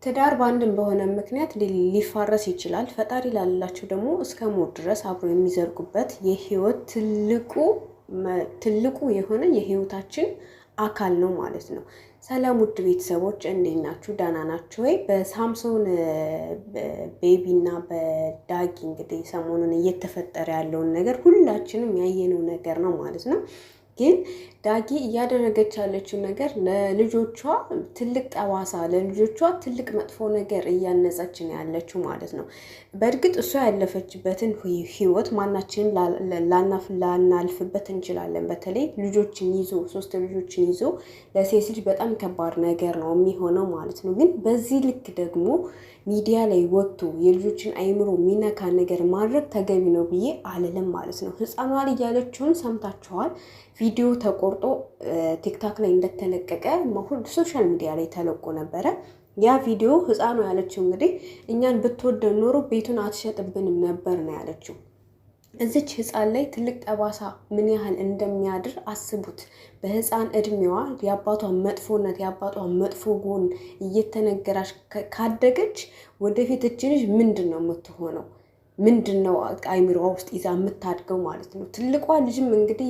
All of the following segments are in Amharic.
ትዳር ባንድም በሆነ ምክንያት ሊፋረስ ይችላል። ፈጣሪ ላላቸው ደግሞ እስከ ሞት ድረስ አብሮ የሚዘርጉበት የህይወት ትልቁ የሆነ የህይወታችን አካል ነው ማለት ነው። ሰላም ውድ ቤተሰቦች እንዴት ናችሁ? ደህና ናችሁ ወይ? በሳምሶን ቤቢ እና በዳጊ እንግዲህ ሰሞኑን እየተፈጠረ ያለውን ነገር ሁላችንም ያየነው ነገር ነው ማለት ነው። ግን ዳጊ እያደረገች ያለችው ነገር ለልጆቿ ትልቅ ጠባሳ፣ ለልጆቿ ትልቅ መጥፎ ነገር እያነጸች ነው ያለችው ማለት ነው። በእርግጥ እሷ ያለፈችበትን ህይወት ማናችንም ላናልፍበት እንችላለን። በተለይ ልጆችን ይዞ 3 ልጆችን ይዞ ለሴት ልጅ በጣም ከባድ ነገር ነው የሚሆነው ማለት ነው። ግን በዚህ ልክ ደግሞ ሚዲያ ላይ ወጥቶ የልጆችን አይምሮ ሚነካ ነገር ማድረግ ተገቢ ነው ብዬ አልልም ማለት ነው። ህፃኗ ልጅ ያለችውን ሰምታችኋል። ቪዲዮ ተቆርጦ ቲክታክ ላይ እንደተለቀቀ ሶሻል ሚዲያ ላይ ተለቆ ነበረ። ያ ቪዲዮ ህፃኗ ያለችው እንግዲህ እኛን ብትወደን ኖሮ ቤቱን አትሸጥብንም ነበር ነው ያለችው። እዚች ህፃን ላይ ትልቅ ጠባሳ ምን ያህል እንደሚያድር አስቡት። በህፃን እድሜዋ የአባቷን መጥፎነት የአባቷን መጥፎ ጎን እየተነገራች ካደገች ወደፊት እች ልጅ ምንድን ነው የምትሆነው? ምንድን ነው አይምሮዋ ውስጥ ይዛ የምታድገው ማለት ነው። ትልቋ ልጅም እንግዲህ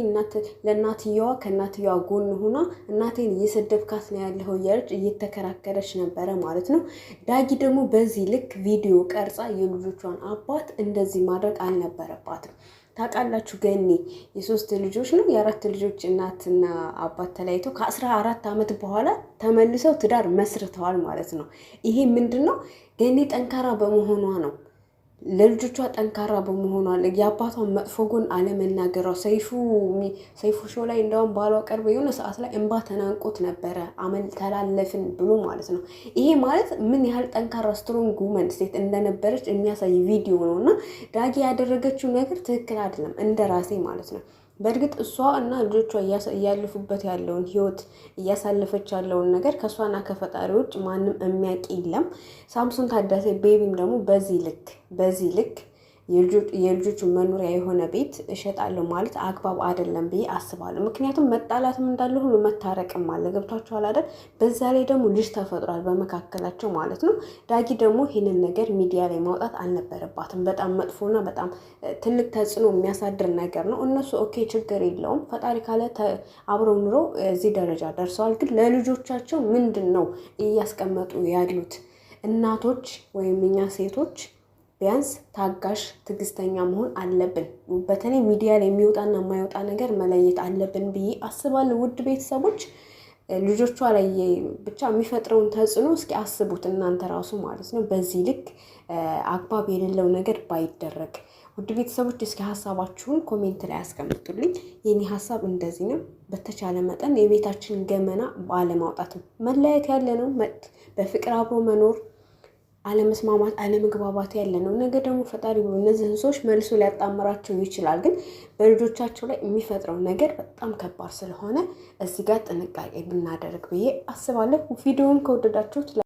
ለእናትየዋ ከእናትየዋ ጎን ሆና እናቴን እየሰደብካት ነው ያለው እያለች እየተከራከረች ነበረ ማለት ነው። ዳጊ ደግሞ በዚህ ልክ ቪዲዮ ቀርጻ የልጆቿን አባት እንደዚህ ማድረግ አልነበረባትም። ታውቃላችሁ ገኒ የ3 ልጆች ነው የ4 ልጆች እናትና አባት ተለያይተው ከ14 ዓመት በኋላ ተመልሰው ትዳር መስርተዋል ማለት ነው። ይሄ ምንድን ነው? ገኒ ጠንካራ በመሆኗ ነው። ለልጆቿ ጠንካራ በመሆኗ የአባቷን መጥፎ ጎን አለመናገሯ። ሰይፉ ሾው ላይ እንደውም ባሏ ቀርበ የሆነ ሰዓት ላይ እንባ ተናንቆት ነበረ አመል ተላለፍን ብሎ ማለት ነው። ይሄ ማለት ምን ያህል ጠንካራ ስትሮንግ ውመን ሴት እንደነበረች የሚያሳይ ቪዲዮ ነው። እና ዳጊ ያደረገችው ነገር ትክክል አይደለም እንደ ራሴ ማለት ነው። በእርግጥ እሷ እና ልጆቿ እያለፉበት ያለውን ህይወት እያሳለፈች ያለውን ነገር ከእሷና ከፈጣሪ ውጭ ማንም የሚያውቅ የለም። ሳምሶን ታደሰ ቤቢም ደግሞ በዚህ ልክ የልጆቹ መኖሪያ የሆነ ቤት እሸጣለሁ ማለት አግባብ አይደለም ብዬ አስባለሁ። ምክንያቱም መጣላትም እንዳለ ሁሉ መታረቅም አለ። ገብቷችኋል አይደል? በዛ ላይ ደግሞ ልጅ ተፈጥሯል በመካከላቸው ማለት ነው። ዳጊ ደግሞ ይህንን ነገር ሚዲያ ላይ ማውጣት አልነበረባትም። በጣም መጥፎና በጣም ትልቅ ተጽዕኖ የሚያሳድር ነገር ነው። እነሱ ኦኬ ችግር የለውም ፈጣሪ ካለ አብረው ኑሮ እዚህ ደረጃ ደርሰዋል። ግን ለልጆቻቸው ምንድን ነው እያስቀመጡ ያሉት? እናቶች ወይም እኛ ሴቶች ቢያንስ ታጋሽ ትዕግስተኛ መሆን አለብን። በተለይ ሚዲያ ላይ የሚወጣና የማይወጣ ነገር መለየት አለብን ብዬ አስባለሁ። ውድ ቤተሰቦች ልጆቿ ላይ ብቻ የሚፈጥረውን ተጽዕኖ እስኪ አስቡት እናንተ ራሱ ማለት ነው። በዚህ ልክ አግባብ የሌለው ነገር ባይደረግ። ውድ ቤተሰቦች እስኪ ሀሳባችሁን ኮሜንት ላይ አስቀምጡልኝ። የኔ ሀሳብ እንደዚህ ነው። በተቻለ መጠን የቤታችን ገመና ባለማውጣት መለያየት ያለ ነው። በፍቅር አብሮ መኖር አለመስማማት አለመግባባት ያለ ነው። ነገ ደግሞ ፈጣሪ ብሎ እነዚህን ሰዎች መልሶ ሊያጣምራቸው ይችላል። ግን በልጆቻቸው ላይ የሚፈጥረው ነገር በጣም ከባድ ስለሆነ እዚህ ጋር ጥንቃቄ ብናደርግ ብዬ አስባለሁ። ቪዲዮውን ከወደዳችሁት